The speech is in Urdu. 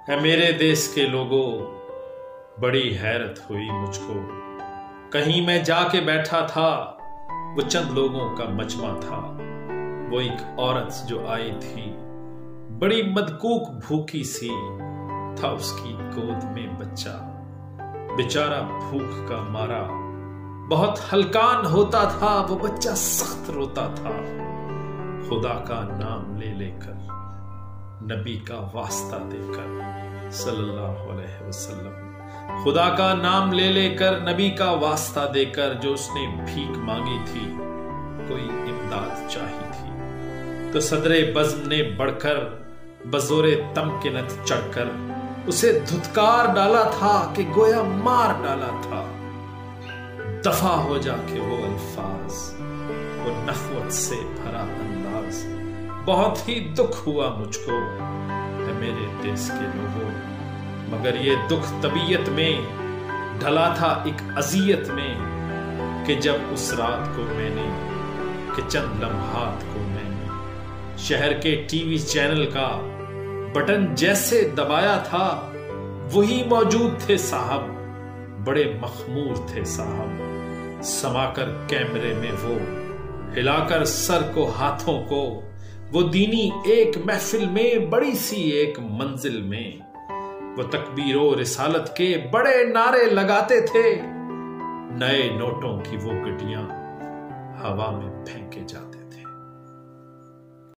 ہے میرے دیس کے لوگوں، بڑی حیرت ہوئی مجھ کو۔ کہیں میں جا کے بیٹھا تھا، وہ چند لوگوں کا مجمع تھا۔ وہ ایک عورت جو آئی تھی، بڑی مدکوک بھوکی سی، تھا اس کی گود میں بچہ۔ بیچارہ بھوک کا مارا بہت ہلکان ہوتا تھا، وہ بچہ سخت روتا تھا۔ خدا کا نام لے لے کر، نبی کا واسطہ دے کر، صلی اللہ علیہ وسلم، خدا کا نام لے لے کر، نبی کا واسطہ دے کر، جو اس نے بھیک مانگی تھی، کوئی امداد چاہی تھی، تو صدر بزم نے بڑھ کر بزور تمکنت چڑھ کر اسے دھتکار ڈالا تھا کہ گویا مار ڈالا تھا۔ دفع ہو جا کے وہ الفاظ، وہ نخوت سے بھرا انداز، بہت ہی دکھ ہوا مجھ کو ہے میرے دیس کے لوگوں۔ مگر یہ دکھ طبیعت میں ڈھلا تھا ایک اذیت میں، کہ جب اس رات کو میں نے، کہ چند لمحات کو میں نے شہر کے ٹی وی چینل کا بٹن جیسے دبایا تھا، وہی موجود تھے صاحب، بڑے مخمور تھے صاحب، سما کر کیمرے میں وہ، ہلا کر سر کو ہاتھوں کو، وہ دینی ایک محفل میں، بڑی سی ایک منزل میں، وہ تکبیر و رسالت کے بڑے نعرے لگاتے تھے، نئے نوٹوں کی وہ گڈیاں ہوا میں پھینکے جاتے۔